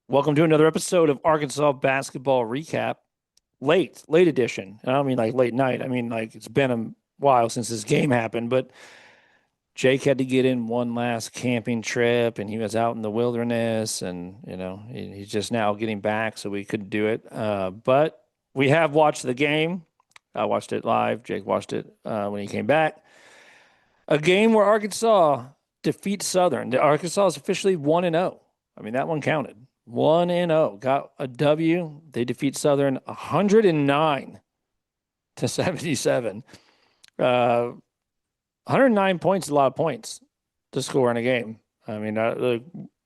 Welcome to another episode of Arkansas Basketball Recap. Late edition. And I don't mean like late night. I mean like it's been a while since this game happened, but Jake had to get in one last camping trip and he was out in the wilderness and, he's just now getting back, so we couldn't do it. But we have watched the game. I watched it live. Jake watched it when he came back. A game where Arkansas defeats Southern. Arkansas is officially 1-0. I mean, that one counted. 1-0. Got a W. They defeat Southern 109 to 77. 109 points is a lot of points to score in a game. I mean,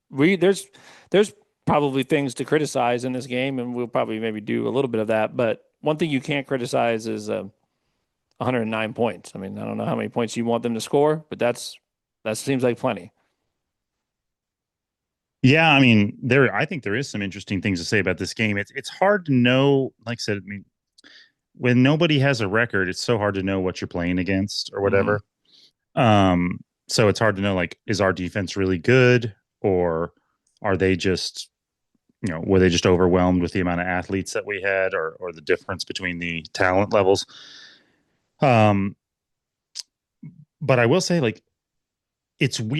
there's probably things to criticize in this game, and we'll probably maybe do a little bit of that. But one thing you can't criticize is 109 points. I mean, I don't know how many points you want them to score, but that seems like plenty. Yeah, I think there is some interesting things to say about this game. It's hard to know, like I said, when nobody has a record, it's so hard to know what you're playing against or Hmm. whatever. So it's hard to know, like, is our defense really good, or are they just, were they just overwhelmed with the amount of athletes that we had, or the difference between the talent levels? Um, but I will say, like,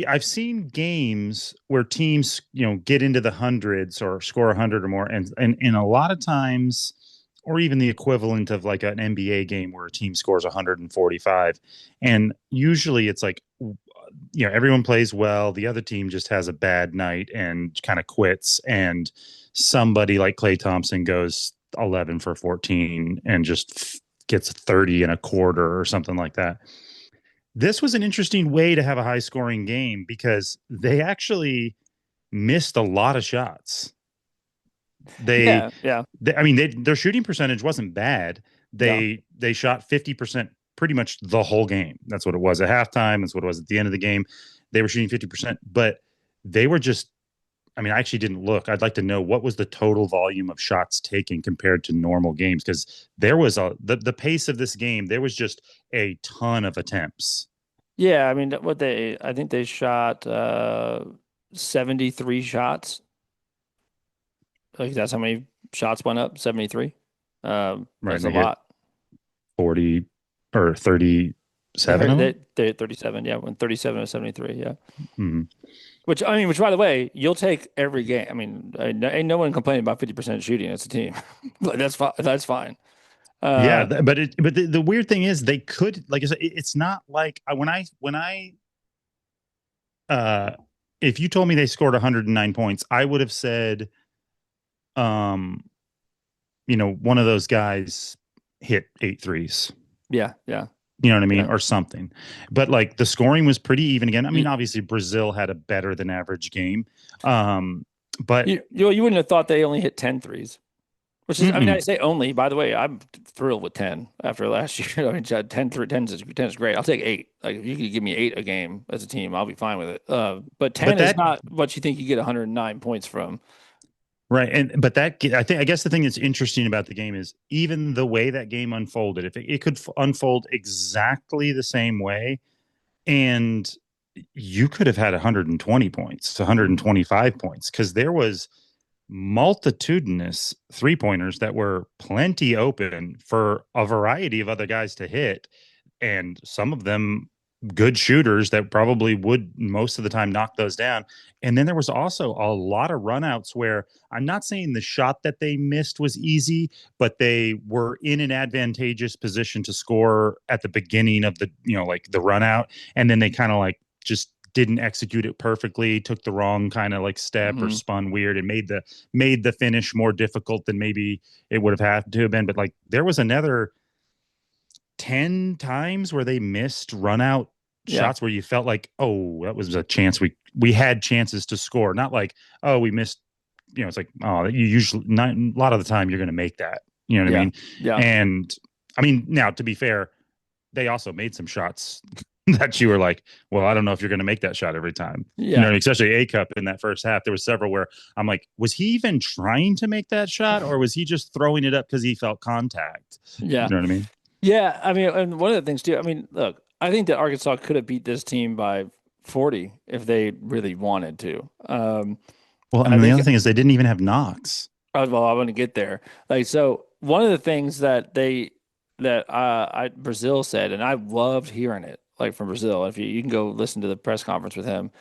I've seen games where teams get into the hundreds or score 100 or more, and a lot of times, or even the equivalent of like an NBA game where a team scores 145, and usually it's like, everyone plays well, the other team just has a bad night and kind of quits, and somebody like Klay Thompson goes 11 for 14 and just gets 30 and a quarter or something like that. This was an interesting way to have a high scoring game because they actually missed a lot of shots. They, Yeah, yeah, their shooting percentage wasn't bad. yeah. They shot 50% pretty much the whole game. That's what it was at halftime. That's what it was at the end of the game. They were shooting 50%, but they were just, I actually didn't look. I'd like to know what was the total volume of shots taken compared to normal games, because there was the pace of this game, there was just a ton of attempts. Yeah, I mean, I think they shot 73 shots. Like that's how many shots went up, 73. Right. That's And a they hit lot. 40 or 37 of them. They hit 37, yeah, went 37 to 73, yeah. Mm-hmm. Which by the way, you'll take every game. I mean, ain't no one complaining about 50% shooting as a team. Like that's fine. That's fine. Yeah, Uh, but the weird thing is they could, like I said, it's not like when I uh if you told me they scored 109 points, I would have said, um one of those guys hit eight threes. yeah, yeah, You know what I mean? yeah. Or something. But like the scoring was pretty even again. You, Obviously Brazil had a better than average game. Um, but you wouldn't have thought they only hit 10 threes. Which is, I mean, I mm-mm. say only, by the way, I'm thrilled with 10 after last year. I mean, 10 is great. I'll take eight. Like, if you could give me eight a game as a team, I'll be fine with it. But But 10 is that not what you think you get 109 points from. Right. But I guess the thing that's interesting about the game is even the way that game unfolded, if it could unfold exactly the same way, and you could have had 120 points, Mhm. 125 points, because there was multitudinous three pointers that were plenty open for a variety of other guys to hit, and some of them good shooters that probably would most of the time knock those down. And then there was also a lot of runouts where I'm not saying the shot that they missed was easy, but they were in an advantageous position to score at the beginning of the, like the run out. And then they kind of like just didn't execute it perfectly, took the wrong kind of like step or Mhm. spun weird and made the finish more difficult than maybe it would have had to have been. But like there was another 10 times where they missed run out Yeah. shots where you felt like, oh, that was a chance, we had chances to score, not like, oh, we missed, it's like, oh, you usually not a lot of the time you're going to make that, you know what I Yeah. mean? Yeah. And now to be fair, they also made some shots that you were like, well, I don't know if you're going to make that shot every time, Yeah. especially A Cup in that first half. There was several where I'm like, was he even trying to make that shot, or was he just throwing it up because he felt contact? You Yeah. know what I mean? Yeah. I mean, and one of the things too, I mean, look, I think that Arkansas could have beat this team by 40 if they really wanted to. Well, And I and the think, other thing is they didn't even have Knox. well, I want to get there. Like, so one of the things that Brazil said, and I loved hearing it, like from Brazil. If you can go listen to the press conference with him,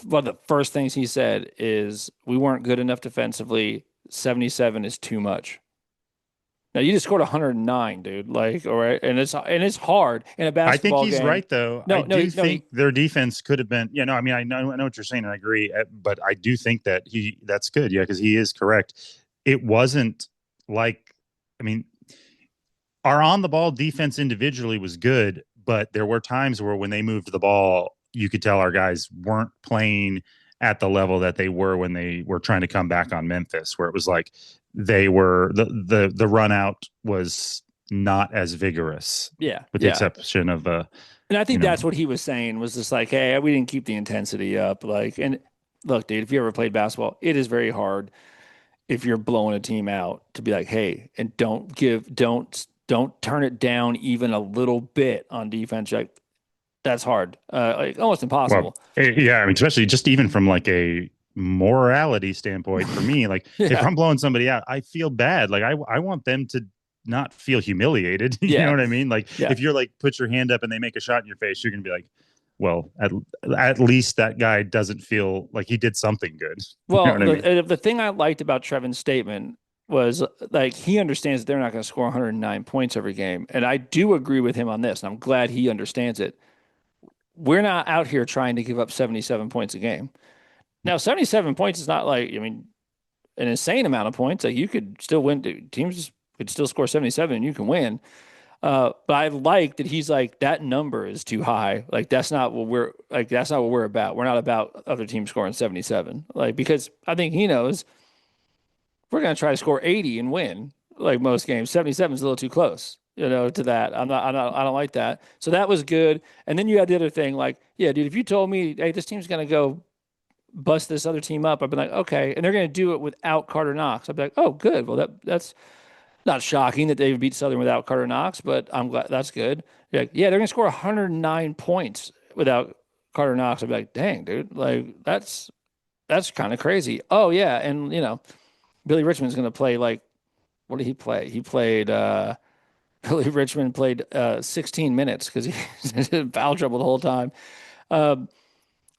one of the first things he said is, "We weren't good enough defensively. 77 is too much." Now you just scored 109, dude. Like, all right, and it's hard in a I think basketball he's game. right, though. I No, no, do no. think their defense could have been, I mean, I know what you're saying, and I agree, but I do think that that's good. Yeah, because he is correct. It wasn't like, I mean, our on the ball defense individually was good, but there were times where when they moved the ball, you could tell our guys weren't playing at the level that they were when they were trying to come back on Memphis, where it was like they were the run out was not as vigorous, Yeah, with the yeah. exception of And I you think know, that's what he was saying was just like, hey, we didn't keep the intensity up. Like, and look, dude, if you ever played basketball, it is very hard if you're blowing a team out to be like, hey, and don't turn it down even a little bit on defense. Like, that's hard, like almost well, impossible. yeah, I mean, especially just even from like a morality standpoint for me, like if Yeah, I'm blowing somebody out, I feel bad. Like I want them to not feel humiliated. You know yeah, what I mean? Like yeah. if you're like put your hand up and they make a shot in your face, you're gonna be like, well, at least that guy doesn't feel like he did something good. You know Well, what I mean? the thing I liked about Trevin's statement was like he understands that they're not going to score 109 points every game, and I do agree with him on this. And I'm glad he understands it. We're not out here trying to give up 77 points a game. Now, 77 points is not like, I mean, an insane amount of points. Like you could still win. Teams could still score 77 and you can win. But I like that he's like, that number is too high. Like that's not what we're about. We're not about other teams scoring 77. Like, because I think he knows we're going to try to score 80 and win like most games. 77 is a little too close, to that. I don't like that. So that was good. And then you had the other thing, like, yeah, dude, if you told me, hey, this team's going to go bust this other team up, I'd be like, okay. And they're going to do it without Carter Knox. I'd be like, oh, good. Well, that's not shocking that they would beat Southern without Carter Knox, but I'm glad that's good. You're like, yeah, they're going to score 109 points without Carter Knox. I'd be like, dang, dude, like that's kind of crazy. Oh yeah, and Billy Richmond's going to play like, what did he play? He played Billy Richmond played 16 minutes because he's in foul trouble the whole time. Um,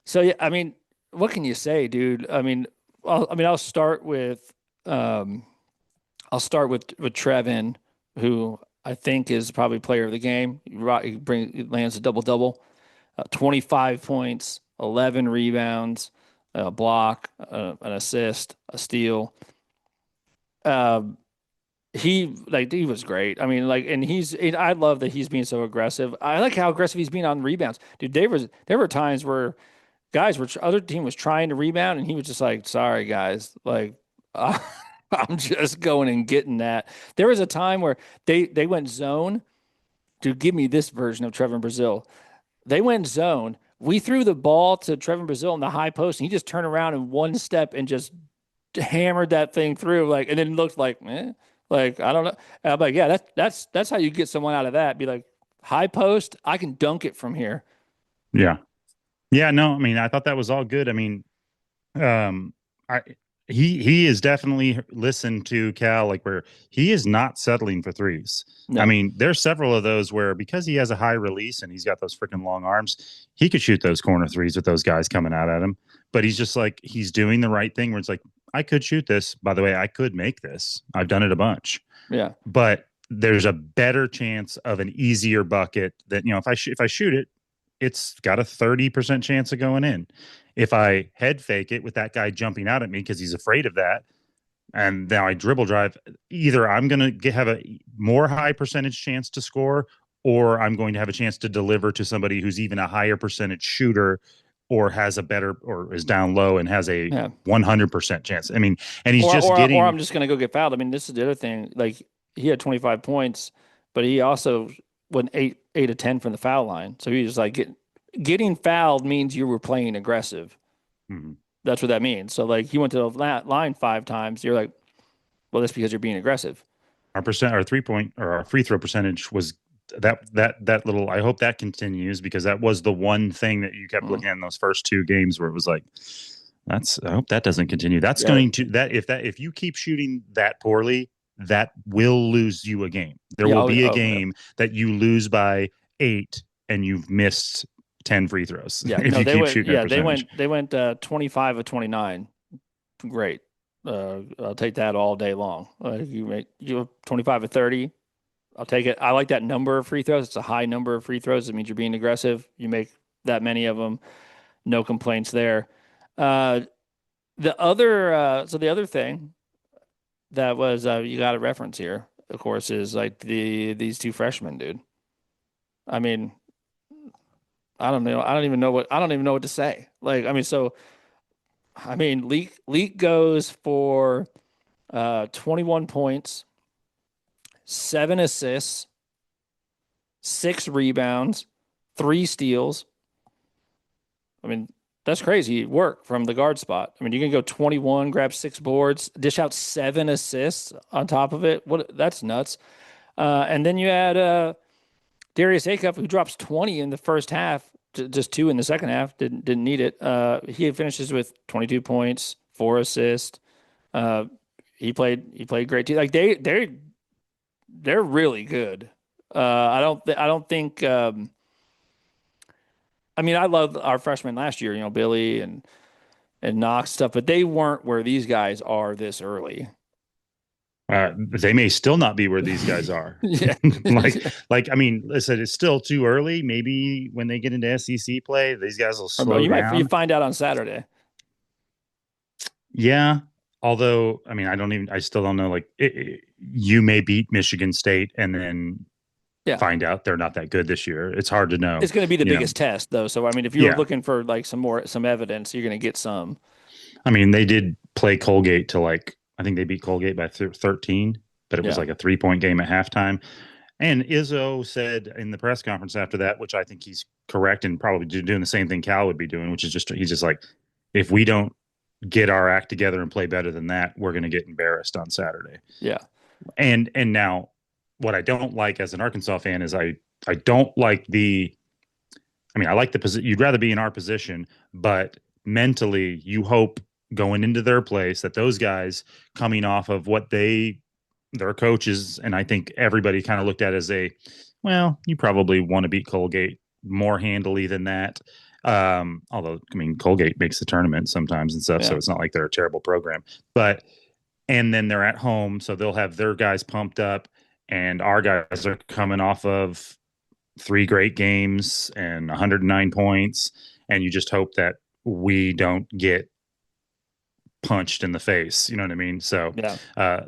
so yeah, I mean, what can you say, dude? I mean, I'll start with um, with Trevin, who I think is probably player of the game. He lands a double double, 25 points, 11 rebounds, a block, an assist, a steal. Um, he was great. I mean, like, and I love that he's being so aggressive. I like how aggressive he's being on rebounds, dude. There were times where other team was trying to rebound, and he was just like, "Sorry, guys, like, uh, I'm just going and getting that." There was a time where they went zone to give me this version of Trevor Brazil. They went zone. We threw the ball to Trevor Brazil in the high post, and he just turned around in one step and just hammered that thing through, like, and then looked like, like, I don't know. And I'm like, yeah, that's how you get someone out of that. Be like, high post, I can dunk it from here. Yeah. Yeah, no, I mean, I thought that was all good. I mean, um, I he is definitely listened to Cal, like where he is not settling for threes. I No, mean, there's several of those where because he has a high release and he's got those freaking long arms, he could shoot those corner threes with those guys coming out at him. But he's just like he's doing the right thing where it's like, I could shoot this. By the way, I could make this. I've done it a bunch. yeah, But there's a better chance of an easier bucket that, if I shoot it, it's got a 30% chance of going in. If I head fake it with that guy jumping out at me because he's afraid of that, and now I dribble drive, either I'm going to have a more high percentage chance to score, or I'm going to have a chance to deliver to somebody who's even a higher percentage shooter or has a better or is down low and has a yeah. 100% chance. I mean, and he's just Or getting, I'm just gonna go get fouled. I mean, this is the other thing. Like, he had 25 points, but he also went 8 of 10 from the foul line. So he was like, getting fouled means you were playing aggressive. mhm. That's what that means. So like, he went to the line 5 times. You're like, well, that's because you're being aggressive. Our 3 point or our free throw percentage was that little. I hope that continues because that was the one thing that you kept Mm. looking at in those first two games where it was like, I hope that doesn't continue. That's Yeah. going to if you keep shooting that poorly, that will lose you a game. There Yeah. will Oh, be a yeah. game that you lose by 8 and you've missed 10 free throws Yeah. if No, you they keep went, shooting that yeah, percentage. they went 25 of 29. Great. I'll take that all day long. You have 25 of 30. I'll take it. I like that number of free throws. It's a high number of free throws. It means you're being aggressive. You make that many of them. No complaints there. Uh, the other thing that was you got a reference here, of course, is like these two freshmen, dude. I mean, I don't know. I don't even know what to say. Like, I mean, so I mean, Leak goes for 21 points, 7 assists, 6 rebounds, 3 steals. I mean, that's crazy work from the guard spot. I mean, you can go 21, grab 6 boards, dish out 7 assists on top of it. What that's nuts. And then you add Darius Acuff, who drops 20 in the first half, just 2 in the second half. Didn't need it. He finishes with 22 points, 4 assists. Uh, he played great too. Like they're really good. I don't think. I mean, I love our freshmen last year. You know, Billy and Knox stuff, but they weren't where these guys are this early. They may still not be where these guys are. Yeah, I mean, listen, it's still too early. Maybe when they get into SEC play, these guys will or slow you down. find out on Saturday. Yeah. Although, I mean, I still don't know. You may beat Michigan State and then Yeah, find out they're not that good this year. It's hard to know, it's going to be the you know. biggest test, though. So, I mean, if you were Yeah. looking for like some evidence, you're going to get some. I mean, they did play Colgate to I think they beat Colgate by 13, but it was Yeah, like a 3-point game at halftime. And Izzo said in the press conference after that, which I think he's correct and probably doing the same thing Cal would be doing, which is he's just like, if we don't get our act together and play better than that, we're going to get embarrassed on Saturday. yeah, And now, what I don't like as an Arkansas fan is I don't like the. I mean, I like the position. You'd rather be in our position, but mentally, you hope going into their place that those guys coming off of what their coaches, and I think everybody kind of looked at as well, you probably want to beat Colgate more handily than that. Although, I mean, Colgate makes the tournament sometimes and stuff, so yeah, it's not like they're a terrible program. But and then they're at home, so they'll have their guys pumped up, and our guys are coming off of 3 great games and 109 points, and you just hope that we don't get punched in the face. You know what I mean? So yeah,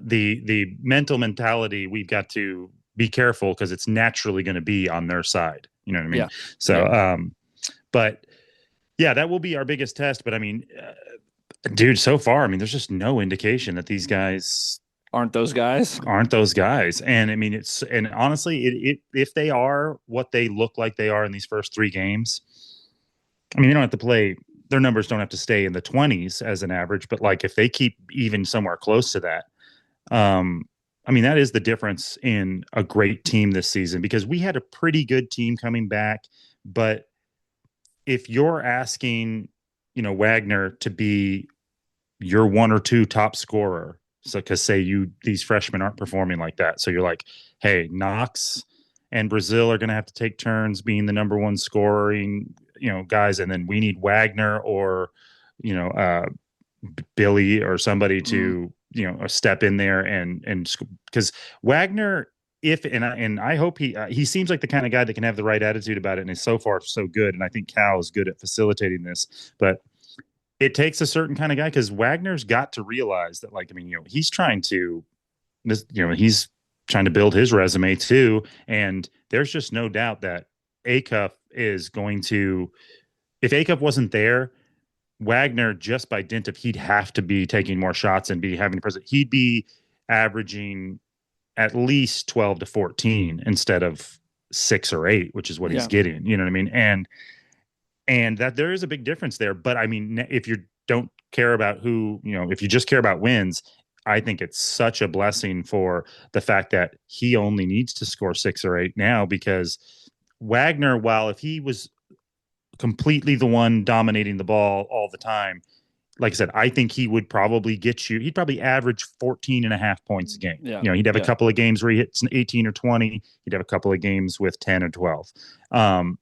the mental mentality, we've got to be careful because it's naturally going to be on their side. You know what I mean? yeah, So, yeah. but yeah, that will be our biggest test. But I mean, dude, so far, I mean, there's just no indication that these guys Aren't those guys? aren't those guys. And I mean, and honestly, if they are what they look like they are in these first 3 games, I mean, they don't have to play. Their numbers don't have to stay in the 20s as an average, but like if they keep even somewhere close to that, um, I mean, that is the difference in a great team this season because we had a pretty good team coming back. But if you're asking, Wagner to be your 1 or 2 top scorer, so because say these freshmen aren't performing like that, so you're like, hey, Knox and Brazil are going to have to take turns being the number one scoring, guys, and then we need Wagner or Billy or somebody Mm, to step in there and because Wagner. I hope he seems like the kind of guy that can have the right attitude about it, and is so far so good. And I think Cal is good at facilitating this, but it takes a certain kind of guy because Wagner's got to realize that, like, I mean, he's trying to he's trying to build his resume too, and there's just no doubt that Acuff is going to. If Acuff wasn't there, Wagner, just by dint of he'd have to be taking more shots and be having present, he'd be averaging at least 12 to 14 instead of 6 or 8, which is what he's yeah, getting. You know what I mean? And that there is a big difference there. But I mean, if you don't care about if you just care about wins, I think it's such a blessing for the fact that he only needs to score 6 or 8 now because Wagner, while if he was completely the one dominating the ball all the time, like I said, I think he would probably get you, he'd probably average 14 and a half points a game. Yeah, You know, he'd have a yeah. couple of games where he hits 18 or 20. He'd have a couple of games with 10 or 12. Um,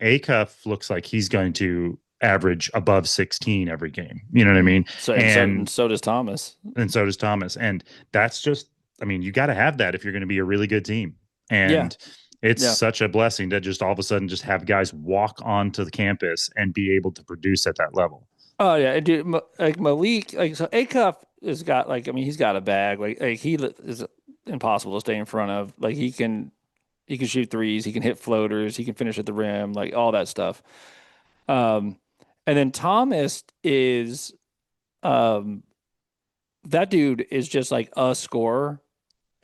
Acuff looks like he's going to average above 16 every game. You know what I Mm. mean? And And so does Thomas. so does Thomas. And that's just, I mean, you got to have that if you're going to be a really good team. Yeah, And it's yeah. such a blessing to just all of a sudden just have guys walk onto the campus and be able to produce at that level. Oh yeah, and dude, like Malik, like so Acuff has got like I mean he's got a bag like is impossible to stay in front of. Like he can shoot threes, he can hit floaters, he can finish at the rim, like all that stuff. Um, and then Thomas is um that dude is just like a scorer.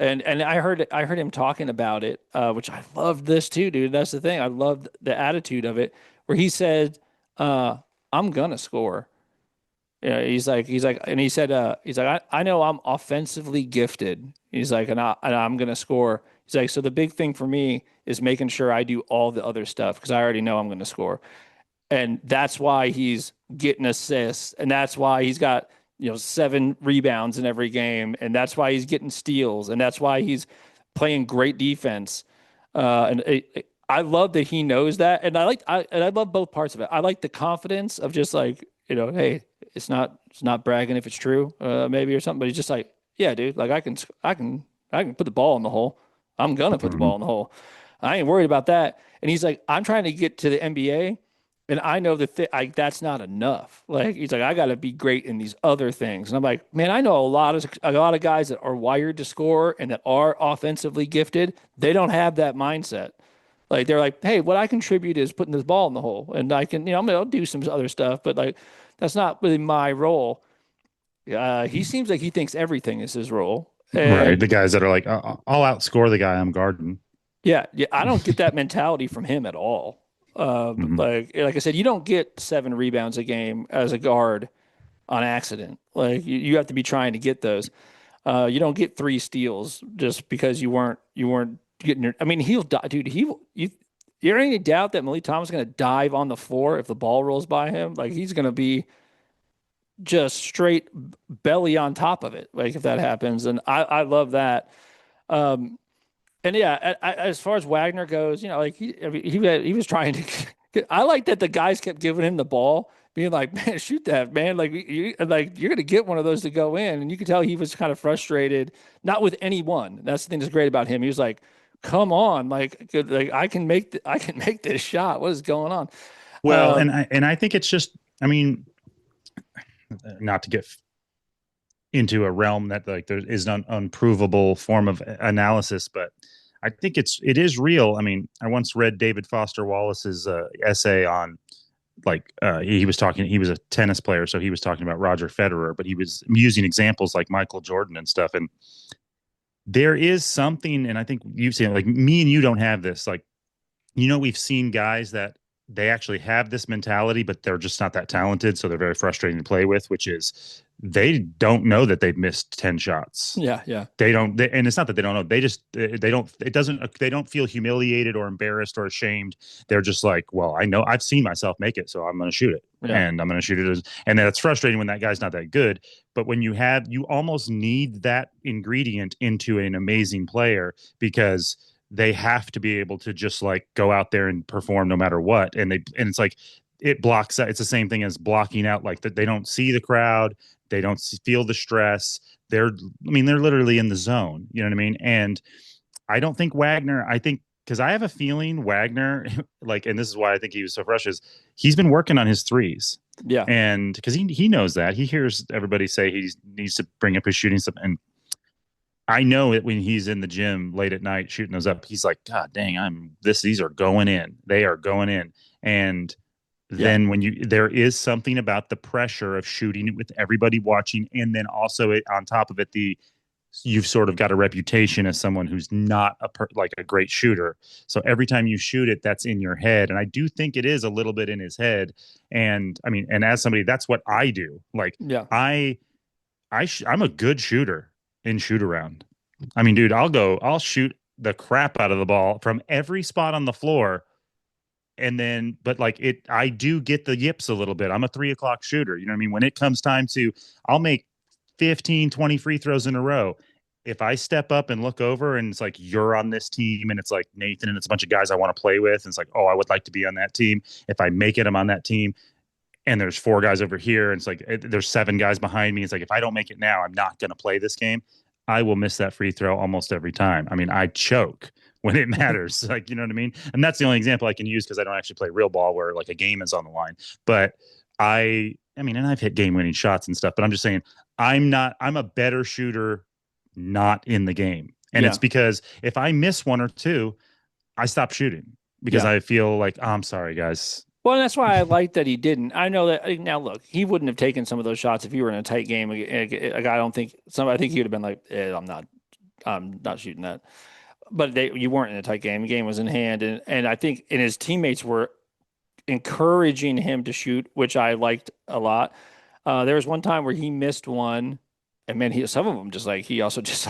And I heard him talking about it, which I loved this too, dude. That's the thing. I loved the attitude of it, where he said, "I'm gonna score." Yeah, and he said, he's like, I know I'm offensively gifted. He's like, and I'm gonna score. He's like, so the big thing for me is making sure I do all the other stuff because I already know I'm gonna score. And that's why he's getting assists, and that's why he's got, 7 rebounds in every game, and that's why he's getting steals, and that's why he's playing great defense. I love that he knows that, and I love both parts of it. I like the confidence of just like, hey, it's not bragging if it's true, maybe or something, but he's just like, yeah, dude, like I can put the ball in the hole. I'm gonna put the Mm-hmm. ball in the hole. I ain't worried about that. And he's like, I'm trying to get to the NBA. And I know that that's not enough. Like he's like, I got to be great in these other things. And I'm like, man, I know a lot of guys that are wired to score and that are offensively gifted. They don't have that mindset. Like they're like, hey, what I contribute is putting this ball in the hole, and I can, I'll do some other stuff, but like that's not really my role. He seems like he thinks everything is his role, Right. and The guys that are like, I'll outscore the guy I'm guarding. yeah, yeah, I don't get that mentality from him at all. Mm-hmm. Like I said, you don't get 7 rebounds a game as a guard on accident. Like you have to be trying to get those. You don't get 3 steals just because you weren't getting your. I mean, he'll die, dude. You're any doubt that Malik Thomas is going to dive on the floor if the ball rolls by him? Like he's going to be just straight belly on top of it. Like if that happens, and I love that. Um, and yeah, as far as Wagner goes, like I mean, he was trying to. I like that the guys kept giving him the ball, being like, "Man, shoot that, man! Like you're gonna get one of those to go in." And you could tell he was kind of frustrated, not with anyone. That's the thing that's great about him. He was like, "Come on, like I can make this shot. What is going on?" Well, Um, and I think it's just, I mean, not to get into a realm that like there is an unprovable form of analysis, but I think it is real. I mean, I once read David Foster Wallace's essay on he was talking, he was a tennis player, so he was talking about Roger Federer, but he was using examples like Michael Jordan and stuff. And there is something, and I think you've seen it, like me and you don't have this, like, we've seen guys that they actually have this mentality, but they're just not that talented. So they're very frustrating to play with, which is they don't know that they've missed 10 shots. yeah, yeah, And it's not that they don't know. They don't, it doesn't, they don't feel humiliated or embarrassed or ashamed. They're just like, well, I know I've seen myself make it, so I'm going to shoot it. yeah, And I'm going to shoot it and that's frustrating when that guy's not that good. But when you almost need that ingredient into an amazing player because they have to be able to just like go out there and perform no matter what. And it's like, it blocks out. It's the same thing as blocking out, like that they don't see the crowd. They don't feel the stress. They're literally in the zone. You know what I mean? And I don't think Wagner, I think, because I have a feeling Wagner, like, and this is why I think he was so fresh, is he's been working on his threes. yeah, And because he knows that. He hears everybody say he needs to bring up his shooting stuff. And I know it when he's in the gym late at night shooting those up, he's like, God dang, these are going in. They are going in. And yeah. then there is something about the pressure of shooting it with everybody watching. And then also on top of it, you've sort of got a reputation as someone who's not like a great shooter. So every time you shoot it, that's in your head. And I do think it is a little bit in his head. And I mean, and as somebody, that's what I do. Like Yeah. I'm a good shooter in shoot around. I mean, dude, I'll shoot the crap out of the ball from every spot on the floor And then, but like I do get the yips a little bit. I'm a 3 o'clock shooter. You know what I mean? When it comes time to, I'll make 15, 20 free throws in a row. If I step up and look over and it's like, you're on this team and it's like Nathan and it's a bunch of guys I want to play with. And it's like, oh, I would like to be on that team. If I make it, I'm on that team. And there's 4 guys over here. And it's like, there's 7 guys behind me. It's like, if I don't make it now, I'm not going to play this game. I will miss that free throw almost every time. I mean, I choke when it matters. Like, you know what I mean? And that's the only example I can use because I don't actually play real ball where like a game is on the line. But I mean, and I've hit game winning shots and stuff, but I'm just saying I'm a better shooter not in the game. And Yeah. it's because if I miss one or two, I stop shooting because Yeah. I feel like, oh, I'm sorry, guys. Well, that's why I like that he didn't. I know that now. Look, he wouldn't have taken some of those shots if you were in a tight game. Like, I don't think some. I think he would have been like, I'm not shooting that." But you weren't in a tight game. The game was in hand, and I think and his teammates were encouraging him to shoot, which I liked a lot. There was one time where he missed one, and man, some of them just like he also just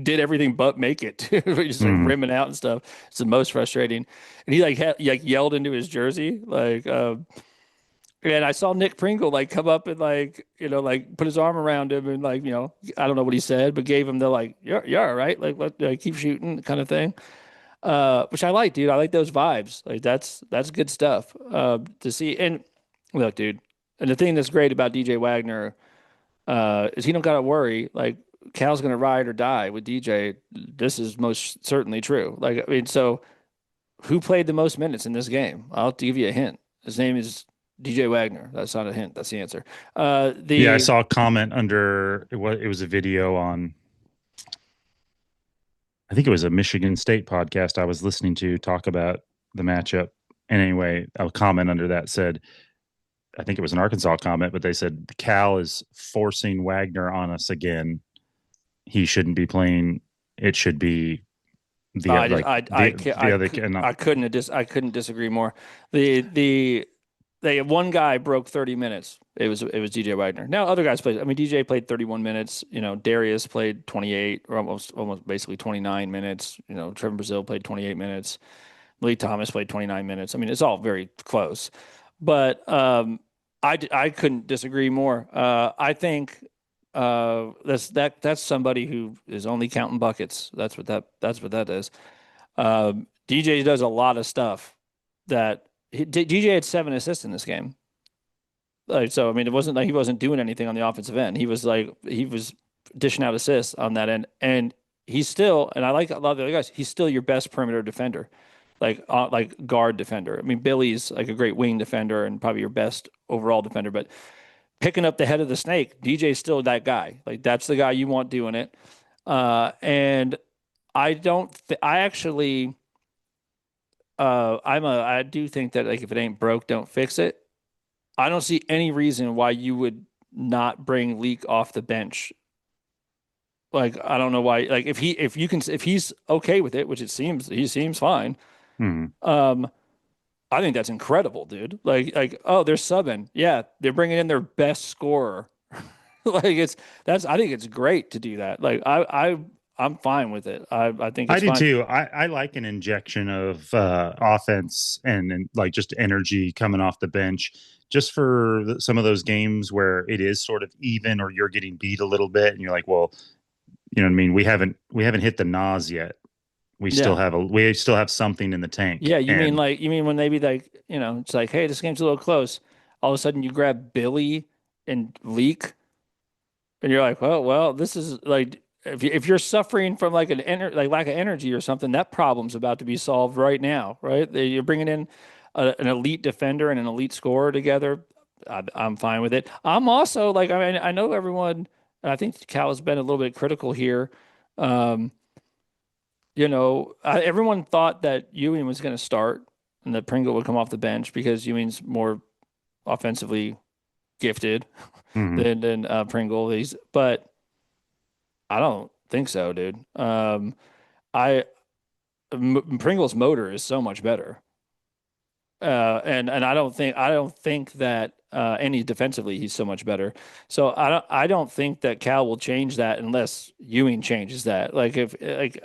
did everything but make it. Just like Mm. rimming out and stuff. It's the most frustrating. And he like yelled into his jersey like. And I saw Nick Pringle like come up and like like put his arm around him and like I don't know what he said, but gave him the like you're all right, like keep shooting kind of thing. Which I like, dude. I like those vibes. Like that's good stuff. To see and look, dude. And the thing that's great about DJ Wagner is he don't got to worry. Like Cal's gonna ride or die with DJ. This is most certainly true. Like I mean, so who played the most minutes in this game? I'll have to give you a hint. His name is DJ Wagner. That's not a hint. That's the answer. Yeah, I The saw a comment under it was a video on, I think it was a Michigan State podcast I was listening to talk about the matchup. And anyway, a comment under that said, I think it was an Arkansas comment, but they said Cal is forcing Wagner on us again. He shouldn't be playing. It should be the I just like the other and I couldn't disagree more. The they One guy broke 30 minutes. It was DJ Wagner. Now other guys played. I mean, DJ played 31 minutes. Darius played 28 or almost basically 29 minutes. Trevor Brazile played 28 minutes. Lee Thomas played 29 minutes. I mean, it's all very close. But I couldn't disagree more. I think that's somebody who is only counting buckets. That's what that is. DJ does a lot of stuff that DJ had 7 assists in this game. Like so, I mean, it wasn't like he wasn't doing anything on the offensive end. He was dishing out assists on that end, and he's still. And I like a lot of the other guys. He's still your best perimeter defender, like guard defender. I mean, Billy's like a great wing defender and probably your best overall defender, but picking up the head of the snake, DJ's still that guy. Like that's the guy you want doing it. And I don't. I actually. I do think that like if it ain't broke, don't fix it. I don't see any reason why you would not bring Leak off the bench. Like I don't know why. Like if he's okay with it, which he seems fine. hmm. Um, I think that's incredible, dude. Like oh, they're subbing. Yeah, they're bringing in their best scorer. Like I think it's great to do that. Like I'm fine with it. I think I it's do fine. too. I like an injection of offense and like just energy coming off the bench, just for some of those games where it is sort of even or you're getting beat a little bit, and you're like, well, you know what I mean. We haven't hit the Nas yet. Yeah. We still have something in the tank, Yeah, and you mean when maybe like, it's like, hey, this game's a little close. All of a sudden you grab Billy and Leak and you're like, well, this is like if you're suffering from like like lack of energy or something, that problem's about to be solved right now, right? You're bringing in an elite defender and an elite scorer together. I'm fine with it. I'm also like, I mean, I know everyone, and I think Cal has been a little bit critical here. Um, everyone thought that Ewing was going to start and that Pringle would come off the bench because Ewing's more offensively gifted mhm. than Pringle. But I don't think so, dude. I Pringle's motor is so much better, and I don't think that any defensively he's so much better. So I don't think that Cal will change that unless Ewing changes that. Like if like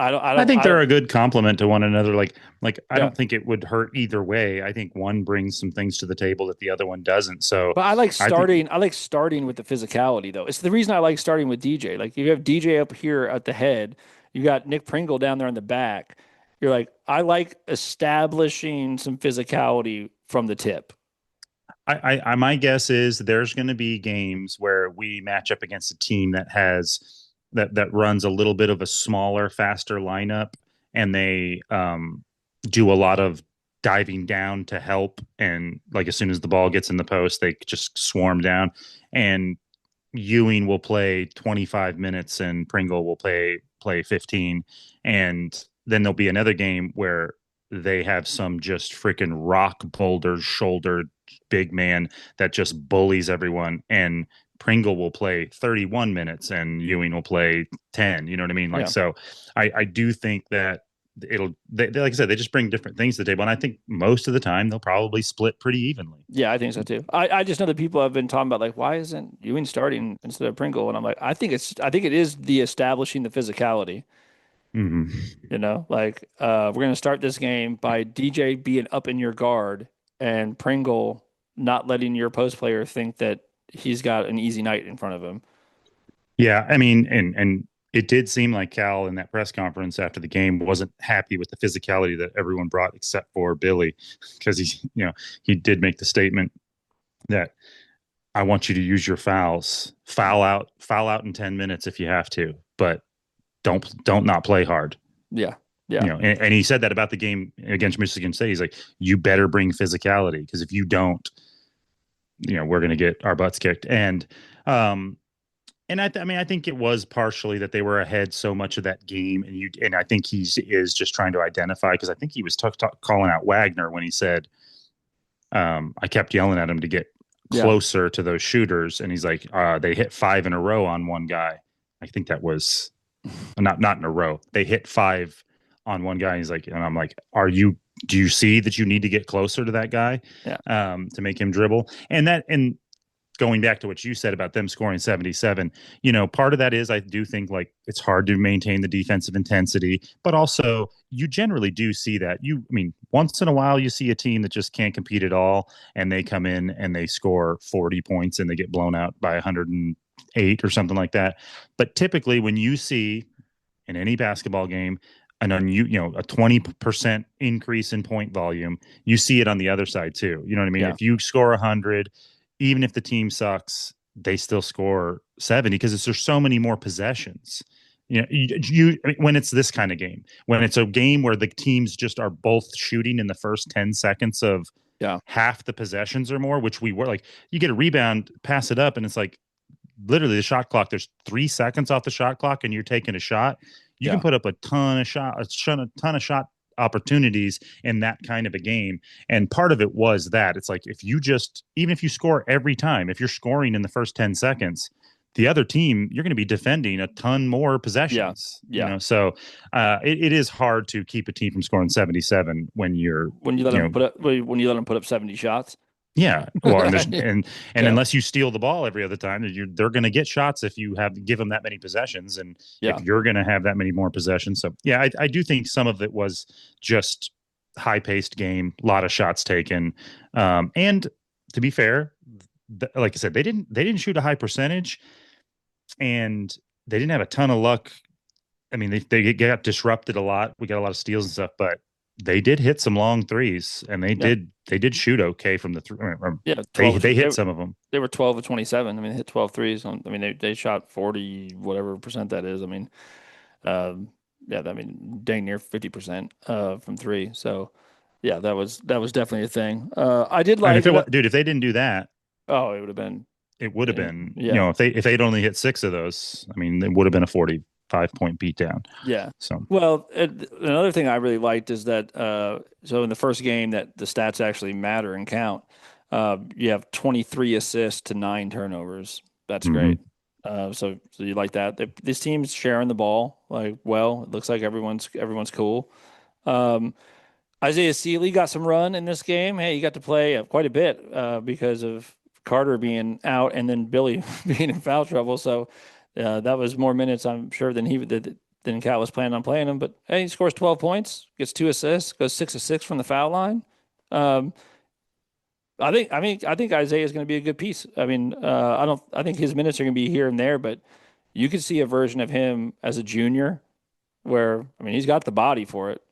I think I they're don't. a good complement to one another. I Yeah. don't think it would hurt either way. I think one brings some things to the table that the other one doesn't. So But I like I think, starting. I like starting with the physicality, though. It's the reason I like starting with DJ. Like you have DJ up here at the head, you got Nick Pringle down there in the back. You're like, I like establishing some physicality from the tip. my guess is there's going to be games where we match up against a team that runs a little bit of a smaller, faster lineup, and they do a lot of diving down to help. And like as soon as the ball gets in the post, they just swarm down. And Ewing will play 25 minutes and Pringle will play 15. And then there'll be another game where they have some just freaking rock boulder shouldered big man that just bullies everyone. And Pringle will play 31 minutes and Ewing will play 10. You know what I mean? Like, Yeah. so I do think that like I said, they just bring different things to the table. And I think most of the time they'll probably split pretty evenly. Yeah, I think so too. I just know that people have been talking about like, why isn't Ewing starting instead of Pringle? And I'm like, I think it is the establishing the physicality. Mm-hmm. Like we're gonna start this game by DJ being up in your guard and Pringle not letting your post player think that he's got an easy night in front of him. Yeah, I mean, and it did seem like Cal in that press conference after the game wasn't happy with the physicality that everyone brought except for Billy, because he did make the statement that I want you to use your fouls, foul out in 10 minutes if you have to, but don't not play hard. Yeah, yeah, And he said that about the game against Michigan State. He's like, you better bring physicality because if you don't, we're going to get our butts kicked. Um, I mean, I think it was partially that they were ahead so much of that game, and I think he is just trying to identify because I think he was calling out Wagner when he said, I kept yelling at him to get yeah, closer to those shooters, and he's like, they hit 5 in a row on one guy. I think that was not in a row. They hit 5 on one guy. He's like, and I'm like, do you see that you need to get closer to that guy yeah, to make him dribble? And going back to what you said about them scoring 77, part of that is I do think like it's hard to maintain the defensive intensity, but also you generally do see that. I mean, once in a while you see a team that just can't compete at all and they come in and they score 40 points and they get blown out by 108 or something like that. But typically when you see in any basketball game a 20% increase in point volume, you see it on the other side too. You know what I mean? yeah, If you score 100, even if the team sucks, they still score 70 because there's so many more possessions. I mean, when it's this kind of game, when it's a game where the teams just are both shooting in the first 10 seconds of yeah, half the possessions or more, which we were like, you get a rebound, pass it up, and it's like literally the shot clock. There's 3 seconds off the shot clock, and you're taking a shot. You can yeah, put up a ton of shot opportunities in that kind of a game. And part of it was that it's like even if you score every time, if you're scoring in the first 10 seconds, the other team, you're going to be defending a ton more yeah, possessions, yeah. So it is hard to keep a team from scoring 77 when you're, When you let you him know, put up when you let him put up 70 shots. yeah. Well, and Yeah, unless you steal the ball every other time, they're going to get shots if you give them that many possessions, and if yeah, you're going to have that many more possessions. So yeah, I do think some of it was just high paced game, a lot of shots taken, and to be fair, like I said, they didn't shoot a high percentage, and they didn't have a ton of luck. I mean, they got disrupted a lot. We got a lot of steals and stuff, but they did hit some long threes, and yeah, they did shoot okay from the three. yeah. They hit some of them. They were 12 of 27. I mean, they hit 12 threes. I mean, they shot 40 whatever percent that is. I mean, um, yeah, I mean, dang near 50% from three. So yeah, that was definitely a thing. I did And like that. if they didn't do that, Oh, it would have been, it would have been, yeah, if they'd only hit 6 of those, I mean, it would have been a 45-point beatdown. yeah. So, Well, another thing I really liked is that so in the first game that the stats actually matter and count, you have 23 assists to 9 turnovers. That's mhm. great. So you like that? This team's sharing the ball like well. It looks like everyone's cool. Um, Isaiah Sealy got some run in this game. Hey, he got to play quite a bit because of Carter being out and then Billy being in foul trouble. So that was more minutes, I'm sure, than then Cal was planning on playing him. But hey, he scores 12 points, gets 2 assists, goes 6 of 6 from the foul line. Um, I think Isaiah is going to be a good piece. I mean, I think his minutes are going to be here and there, but you could see a version of him as a junior where, I mean, he's got the body for it.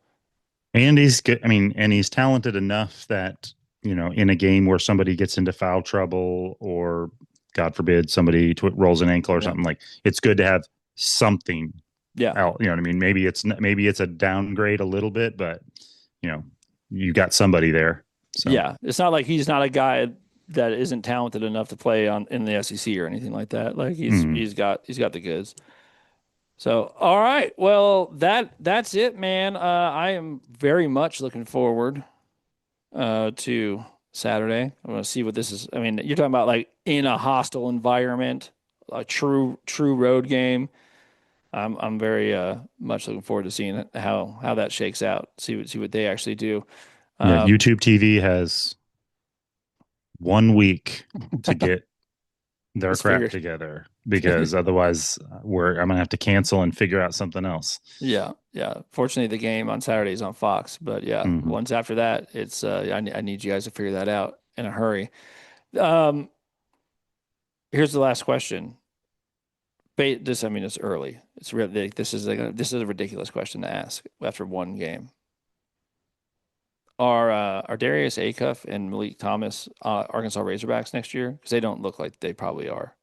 And he's good. I mean, and he's talented enough that, in a game where somebody gets into foul trouble or, God forbid, somebody rolls an ankle or Yeah. something, like it's good to have something Yeah. out. You know what I mean? Maybe it's a downgrade a little bit, but you know, you got somebody there. So Yeah. It's not like he's not a guy that isn't talented enough to play on in the SEC or anything like that. Like mhm. he's got the goods. So, all right. Well, that's it, man. I am very much looking forward to Saturday. I want to see what this is. I mean, you're talking about like in a hostile environment, a true road game. I'm very much looking forward to seeing how that shakes out. See what they actually do. Yeah, Um, YouTube TV has 1 week to get their let's crap figure. together because otherwise I'm gonna have to cancel and figure out something else. Yeah, yeah. Fortunately, the game on Saturday is on Fox, but yeah, Hmm. once after that, it's I need you guys to figure that out in a hurry. Um, Here's the last question. This, I mean, it's early. It's really this is a ridiculous question to ask after one game. Are Darius Acuff and Malik Thomas Arkansas Razorbacks next year? Because they don't look like they probably are.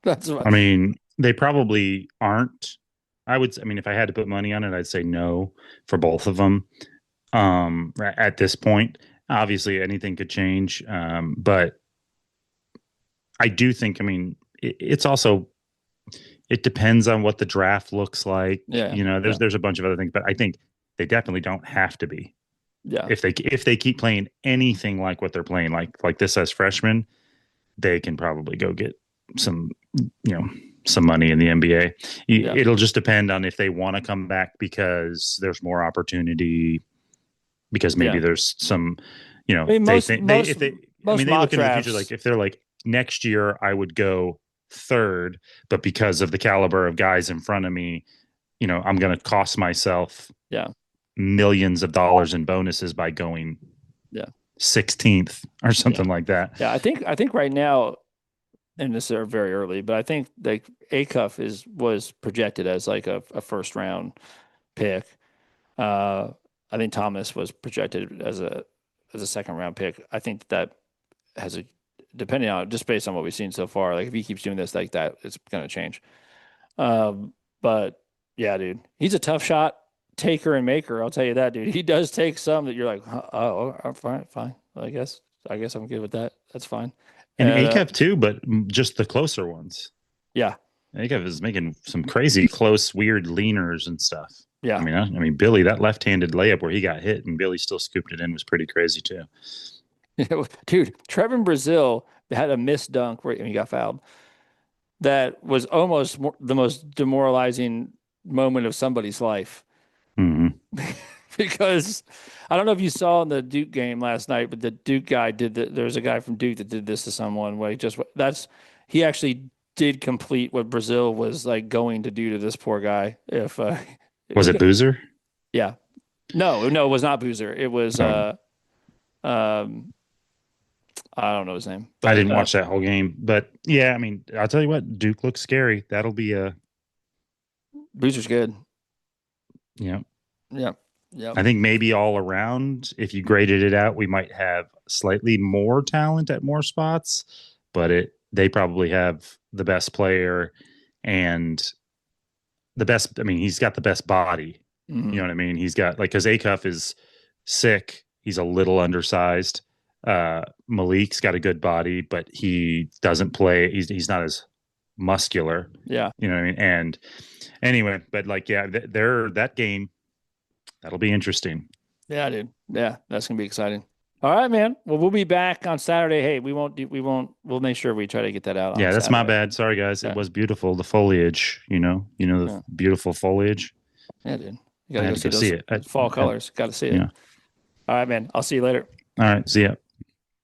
That's what. I mean, they probably aren't. I mean, if I had to put money on it, I'd say no for both of them. At this point, obviously anything could change. But I do think, I mean, it's also, it depends on what the draft looks like. Yeah, There's yeah, there's a bunch of other things, but I think they definitely don't have to be. yeah, If they keep playing anything like what they're playing, like this as freshmen, they can probably go get some, you know, some money in the NBA. yeah. It'll just depend on if they want to come back because there's more opportunity, because maybe Yeah. there's some, I mean, they think they if they I most mean they mock look into the future, like drafts. if they're like next year I would go third, but because of the caliber of guys in front of me, I'm going to cost myself Yeah, millions of dollars in bonuses by going yeah, 16th or yeah, something like that. yeah. I think right now, and this is very early, but I think like Acuff was projected as like a first round pick. Uh, I think Thomas was projected as a second round pick. I think that has a depending on just based on what we've seen so far. Like if he keeps doing this like that, it's going to change. But yeah, dude, he's a tough shot taker and maker. I'll tell you that, dude. He does take some that you're like, oh, fine, fine. I guess I'm good with that. That's fine. And And ACAP too, but just the closer ones. yeah, ACAP is making some crazy close, weird leaners and stuff. I yeah, mean, I mean, Billy, that left-handed layup where he got hit and Billy still scooped it in was pretty crazy too. dude. Trevor Brazil had a missed dunk where he got fouled. That was almost the most demoralizing moment of somebody's life. Mm-hmm. Because I don't know if you saw in the Duke game last night, but the Duke guy there's a guy from Duke that did this to someone where he actually did complete what Brazil was like going to do to this poor guy. If Was it Boozer? yeah, no, it was not Boozer. It was Oh, um, I don't know his name, I but didn't watch that whole game, but yeah, I mean, I'll tell you what, Duke looks scary. That'll be a, Boozer's good. you know, Yep, yep, I think maybe all around, if you graded it out, we might have slightly more talent at more spots, but they probably have the best player and the best. I mean, he's got the best body. You hmm know what I mean? He's got like because Acuff is sick. He's a little undersized. Malik's got a good body, but he doesn't play. He's not as muscular. yeah, You know what I mean? And anyway, but like yeah, they're that game that'll be interesting. yeah, dude, yeah, that's gonna be exciting. All right, man. Well, we'll be back on Saturday. Hey, we'll make sure we try to get that out on Yeah, that's my Saturday. bad. Sorry guys. It Okay. was beautiful. The foliage, the Yeah. beautiful foliage. Yeah, dude. You I gotta had go to see go see those it. fall colors. Gotta see it. Yeah. All right, man. I'll see you later. All right. See ya.